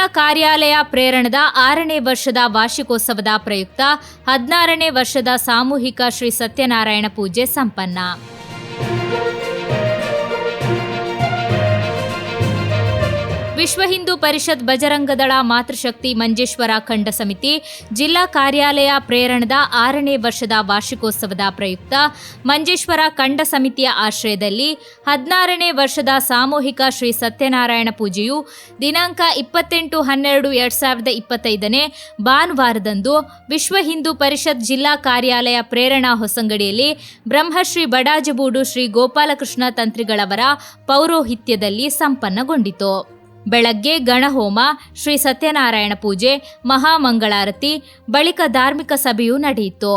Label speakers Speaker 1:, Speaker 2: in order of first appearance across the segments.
Speaker 1: ಜಿಲ್ಲಾ ಕಾರ್ಯಾಲಯ ಪ್ರೇರಣದ 6ನೇ ವರ್ಷದ ವಾರ್ಷಿಕೋತ್ಸವದ ಪ್ರಯುಕ್ತ 16ನೇ ವರ್ಷದ ಸಾಮೂಹಿಕ ಶ್ರೀ ಸತ್ಯನಾರಾಯಣ ಪೂಜೆ ಸಂಪನ್ನ. ವಿಶ್ವ ಹಿಂದೂ ಪರಿಷತ್ ಬಜರಂಗದಳ ಮಾತೃಶಕ್ತಿ ಮಂಜೇಶ್ವರ ಖಂಡ ಸಮಿತಿ ಜಿಲ್ಲಾ ಕಾರ್ಯಾಲಯ ಪ್ರೇರಣದ 6ನೇ ವರ್ಷದ ವಾರ್ಷಿಕೋತ್ಸವದ ಪ್ರಯುಕ್ತ ಮಂಜೇಶ್ವರ ಖಂಡ ಸಮಿತಿಯ ಆಶ್ರಯದಲ್ಲಿ 16ನೇ ವರ್ಷದ ಸಾಮೂಹಿಕ ಶ್ರೀ ಸತ್ಯನಾರಾಯಣ ಪೂಜೆಯು ದಿನಾಂಕ 28/12/2025 ಭಾನುವಾರದಂದು ವಿಶ್ವ ಹಿಂದೂ ಪರಿಷತ್ ಜಿಲ್ಲಾ ಕಾರ್ಯಾಲಯ ಪ್ರೇರಣಾ ಹೊಸಂಗಡಿಯಲ್ಲಿ ಬ್ರಹ್ಮಶ್ರೀ ಬಡಾಜಬೂಡು ಶ್ರೀ ಗೋಪಾಲಕೃಷ್ಣ ತಂತ್ರಿಗಳವರ ಪೌರೋಹಿತ್ಯದಲ್ಲಿ ಸಂಪನ್ನಗೊಂಡಿತು. ಬೆಳಗ್ಗೆ ಗಣಹೋಮ, ಶ್ರೀ ಸತ್ಯನಾರಾಯಣ ಪೂಜೆ, ಮಹಾಮಂಗಳಾರತಿ, ಬಳಿಕ ಧಾರ್ಮಿಕ ಸಭೆಯೂ ನಡೆಯಿತು.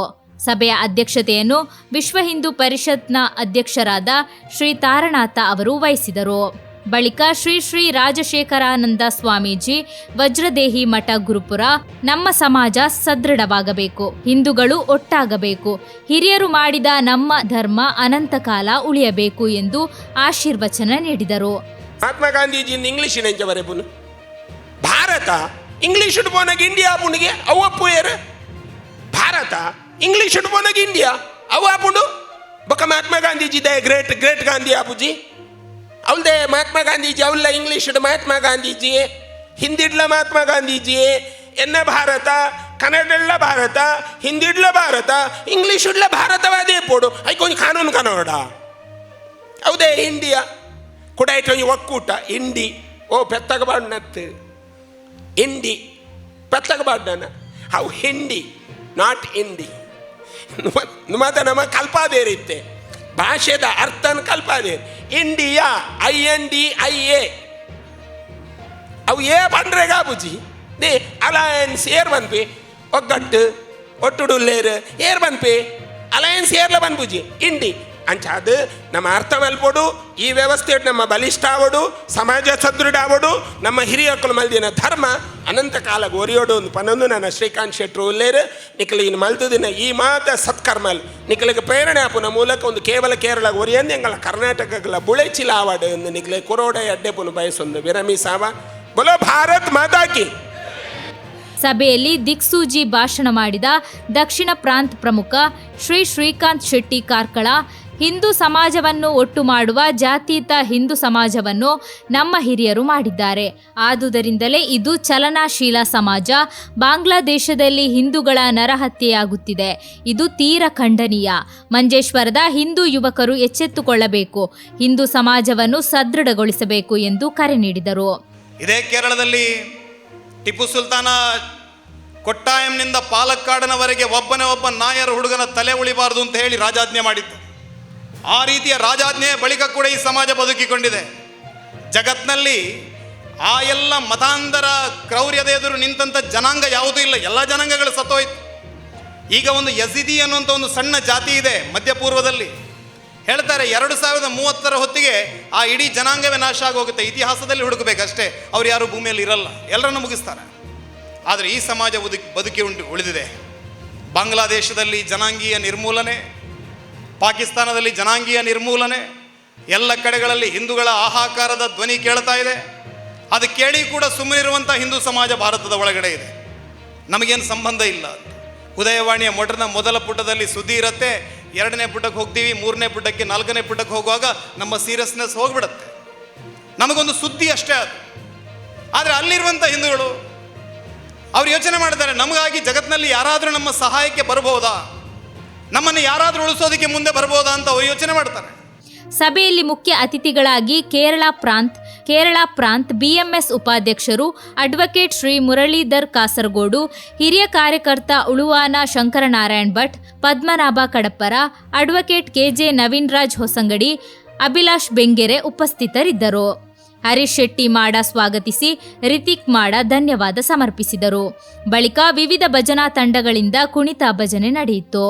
Speaker 1: ಸಭೆಯ ಅಧ್ಯಕ್ಷತೆಯನ್ನು ವಿಶ್ವ ಹಿಂದೂ ಪರಿಷತ್ನ ಅಧ್ಯಕ್ಷರಾದ ಶ್ರೀ ತಾರನಾಥ ಅವರು ವಹಿಸಿದರು. ಬಳಿಕ ಶ್ರೀ ಶ್ರೀ ರಾಜಶೇಖರಾನಂದ ಸ್ವಾಮೀಜಿ ವಜ್ರದೇಹಿ ಮಠ ಗುರುಪುರ, ನಮ್ಮ ಸಮಾಜ ಸದೃಢವಾಗಬೇಕು, ಹಿಂದೂಗಳು ಒಟ್ಟಾಗಬೇಕು, ಹಿರಿಯರು ಮಾಡಿದ ನಮ್ಮ ಧರ್ಮ ಅನಂತಕಾಲ ಉಳಿಯಬೇಕು ಎಂದು ಆಶೀರ್ವಚನ ನೀಡಿದರು.
Speaker 2: ಮಹಾತ್ಮ ಗಾಂಧೀಜಿಯಿಂದ ಇಂಗ್ಲಿಷಿನ ಬರೆಪುನು ಭಾರತ ಇಂಗ್ಲಿಷ್ ಪೋನಾಗ ಇಂಡಿಯಾ ಪುಣಿಗೆ ಅವು ಅಪ್ಪುಯರು ಭಾರತ ಇಂಗ್ಲಿಷ್ ಪೋನಾಗ ಇಂಡಿಯಾ ಅವು ಆಪುಂಡು ಬೊಕ್ಕ Mahatma Gandhiji they great great Gandhi ಆಪುಜಿ ಅವಲ್ದೆ ಮಹಾತ್ಮ ಗಾಂಧೀಜಿ ಅವಲ್ಲ ಇಂಗ್ಲಿಷ್ ಮಹಾತ್ಮ ಗಾಂಧೀಜಿ ಹಿಂದಿಡ್ಲ ಮಹಾತ್ಮ ಗಾಂಧೀಜಿ ಎನ್ನ ಭಾರತ ಕನ್ನಡ ಭಾರತ ಹಿಂದಿಡ್ಲ ಭಾರತ ಇಂಗ್ಲಿಷ್ ಇಡ್ಲ ಭಾರತವಾದೇ ಪೋಡು ಐಕೊಂದು ಕಾನೂನು ಕನ್ನಡ ಹೌದೇ ಇಂಡಿಯಾ ಕುಡಾಯ್ತು ಒಕ್ಕೂಟ ಇಂಡಿ ಓ ಪೆತ್ತಗಬಾಡ್ನತ್ತು ಇಂಡಿ ಪೆತ್ತಗಬಾಡ್ನ ಅವು ಹಿಂಡಿ ನಾಟ್ ಇಂಡಿ ಮತ್ತೆ ನಮ್ಮ ಕಲ್ಪಾದೇರಿತ್ತೆ ಭಾಷೆದ ಅರ್ಥನ ಕಲ್ಪಾದೇರಿ ಇಂಡಿಯಾ INDIA ಅವು ಏ ಬಂದ್ರೆಗ ಬುಜಿ ದೇ ಅಲಯನ್ಸ್ ಏರ್ ಬಂದ್ಪಿ ಒಗ್ಗಟ್ಟು ಒಟ್ಟುಡುಲ್ಲೇರು ಏರ್ ಬಂದ್ಪಿ ಅಲಯನ್ಸ್ ಏರ್ಲ ಬಂದ್ಬುಜಿ ಇಂಡಿ ಅಂಚಾದ ನಮ್ಮ ಅರ್ಥ ಮಲ್ಪಡು ಈ ವ್ಯವಸ್ಥೆ ನಮ್ಮ ಬಲಿಷ್ಠ ಆವಡು ಸಮಾಜ ಸದೃಢ ಆವಡು ನಮ್ಮ ಹಿರಿಯಕ್ಕಳು ಮಲ್ದಿನ ಧರ್ಮ ಅನಂತ ಕಾಲ ಒರಿಯೋಡು ಒಂದು ಪನ್ನೊಂದು ನನ್ನ ಶ್ರೀಕಾಂತ್ ಶೆಟ್ರು ಉಲ್ಲೇರು ನಿಖಲಿಗೆ ಮಲ್ತದಿನ ಈ ಮಾತ ಸತ್ಕರ್ಮಲ್ ನಿಖಲಿಗೆ ಪ್ರೇರಣೆ ಆಪುನ ಮೂಲಕ ಒಂದು ಕೇವಲ ಕೇರಳ ಒರಿಯಂದು ಎಂಗಳ ಕರ್ನಾಟಕಗಳ ಬುಳೆಚಿಲ ಆವಾಡು ಎಂದು ನಿಖಲೆ ಕುರೋಡ ಅಡ್ಡೆಪುನು ಬಯಸೊಂದು ವಿರಮಿಸಾವ ಬೊಲೋ ಭಾರತ್ ಮಾತಾಕಿ.
Speaker 1: ಸಭೆಯಲ್ಲಿ ದಿಕ್ಸೂಜಿ ಭಾಷಣ ಮಾಡಿದ ದಕ್ಷಿಣ ಪ್ರಾಂತ ಪ್ರಮುಖ ಶ್ರೀ ಶ್ರೀಕಾಂತ್ ಶೆಟ್ಟಿ ಕಾರ್ಕಳ, ಹಿಂದೂ ಸಮಾಜವನ್ನು ಒಟ್ಟು ಮಾಡುವ ಜಾತೀತ ಹಿಂದೂ ಸಮಾಜವನ್ನು ನಮ್ಮ ಹಿರಿಯರು ಮಾಡಿದ್ದಾರೆ. ಆದುದರಿಂದಲೇ ಇದು ಚಲನಾಶೀಲ ಸಮಾಜ. ಬಾಂಗ್ಲಾದೇಶದಲ್ಲಿ ಹಿಂದೂಗಳ ನರಹತ್ಯೆಯಾಗುತ್ತಿದೆ. ಇದು ತೀರ ಖಂಡನೀಯ. ಮಂಜೇಶ್ವರದ ಹಿಂದೂ ಯುವಕರು ಎಚ್ಚೆತ್ತುಕೊಳ್ಳಬೇಕು, ಹಿಂದೂ ಸಮಾಜವನ್ನು ಸದೃಢಗೊಳಿಸಬೇಕು ಎಂದು ಕರೆ ನೀಡಿದರು.
Speaker 3: ಇದೇ ಕೇರಳದಲ್ಲಿ ಟಿಪ್ಪು ಸುಲ್ತಾನ ಕೊಟ್ಟಾಯಂನಿಂದ ಪಾಲಕ್ಕಾಡನವರೆಗೆ ಒಬ್ಬನೇ ಒಬ್ಬ ನಾಯರ್ ಹುಡುಗನ ತಲೆ ಉಳಿಬಾರದು ಅಂತ ಹೇಳಿ ರಾಜಾಜ್ಞೆ ಮಾಡಿತ್ತು. ಆ ರೀತಿಯ ರಾಜಾಜ್ಞೆಯ ಬಳಿಕ ಕೂಡ ಈ ಸಮಾಜ ಬದುಕಿಕೊಂಡಿದೆ. ಜಗತ್ನಲ್ಲಿ ಆ ಎಲ್ಲ ಮತಾಂತರ ಕ್ರೌರ್ಯದ ಎದುರು ನಿಂತಹ ಜನಾಂಗ ಯಾವುದೂ ಇಲ್ಲ. ಎಲ್ಲ ಜನಾಂಗಗಳು ಸತ್ತೋಯ್ತು. ಈಗ ಒಂದು ಯಜಿದಿ ಅನ್ನುವಂಥ ಒಂದು ಸಣ್ಣ ಜಾತಿ ಇದೆ ಮಧ್ಯಪೂರ್ವದಲ್ಲಿ. ಹೇಳ್ತಾರೆ 2030 ಹೊತ್ತಿಗೆ ಆ ಇಡೀ ಜನಾಂಗವೇ ನಾಶ ಆಗೋಗುತ್ತೆ. ಇತಿಹಾಸದಲ್ಲಿ ಹುಡುಕಬೇಕಷ್ಟೇ, ಅವ್ರು ಯಾರು ಭೂಮಿಯಲ್ಲಿ ಇರಲ್ಲ, ಎಲ್ಲರನ್ನು ಮುಗಿಸ್ತಾರೆ. ಆದರೆ ಈ ಸಮಾಜ ಬದುಕಿ ಉಳಿದಿದೆ. ಬಾಂಗ್ಲಾದೇಶದಲ್ಲಿ ಜನಾಂಗೀಯ ನಿರ್ಮೂಲನೆ, ಪಾಕಿಸ್ತಾನದಲ್ಲಿ ಜನಾಂಗೀಯ ನಿರ್ಮೂಲನೆ, ಎಲ್ಲ ಕಡೆಗಳಲ್ಲಿ ಹಿಂದೂಗಳ ಹಾಹಾಕಾರದ ಧ್ವನಿ ಕೇಳ್ತಾ ಇದೆ. ಅದು ಕೇಳಿ ಕೂಡ ಸುಮ್ಮನಿರುವಂಥ ಹಿಂದೂ ಸಮಾಜ ಭಾರತದ ಒಳಗಡೆ ಇದೆ. ನಮಗೇನು ಸಂಬಂಧ ಇಲ್ಲ. ಉದಯವಾಣಿಯ ಮೊದಲ ಪುಟದಲ್ಲಿ ಸುದ್ದಿ ಇರುತ್ತೆ, 2ನೇ ಪುಟಕ್ಕೆ ಹೋಗ್ತೀವಿ, 3ನೇ ಪುಟಕ್ಕೆ 4ನೇ ಪುಟಕ್ಕೆ ಹೋಗುವಾಗ ನಮ್ಮ ಸೀರಿಯಸ್ನೆಸ್ ಹೋಗ್ಬಿಡುತ್ತೆ. ನಮಗೊಂದು ಸುದ್ದಿ ಅಷ್ಟೇ ಅದು. ಆದರೆ ಅಲ್ಲಿರುವಂಥ ಹಿಂದೂಗಳು ಅವ್ರು ಯೋಚನೆ ಮಾಡ್ತಾರೆ, ನಮಗಾಗಿ ಜಗತ್ತಿನಲ್ಲಿ ಯಾರಾದರೂ ನಮ್ಮ ಸಹಾಯಕ್ಕೆ ಬರ್ಬೋದಾ, ನಮ್ಮನ್ನು ಯಾರಾದರೂ ಉಳಿಸೋದಕ್ಕೆ ಮುಂದೆ ಬರ್ಬೋದಾ ಅಂತ ಅವ್ರು ಯೋಚನೆ ಮಾಡ್ತಾರೆ.
Speaker 1: ಸಭೆಯಲ್ಲಿ ಮುಖ್ಯ ಅತಿಥಿಗಳಾಗಿ ಕೇರಳ ಪ್ರಾಂತ್ BMS ಉಪಾಧ್ಯಕ್ಷರು ಅಡ್ವೊಕೇಟ್ ಶ್ರೀ ಮುರಳೀಧರ್ ಕಾಸರಗೋಡು, ಹಿರಿಯ ಕಾರ್ಯಕರ್ತ ಉಳುವಾನ ಶಂಕರನಾರಾಯಣ್ ಭಟ್, ಪದ್ಮನಾಭ ಕಡಪ್ಪರ, ಅಡ್ವೊಕೇಟ್ KJ ನವೀನ್ರಾಜ್ ಹೊಸಂಗಡಿ, ಅಭಿಲಾಷ್ ಬೆಂಗೆರೆ ಉಪಸ್ಥಿತರಿದ್ದರು. ಹರೀಶ್ ಶೆಟ್ಟಿ ಮಾಡ ಸ್ವಾಗತಿಸಿ, ರಿತಿಕ್ ಮಾಡ ಧನ್ಯವಾದ ಸಮರ್ಪಿಸಿದರು. ಬಳಿಕ ವಿವಿಧ ಭಜನಾ ತಂಡಗಳಿಂದ ಕುಣಿತ ಭಜನೆ ನಡೆಯಿತು.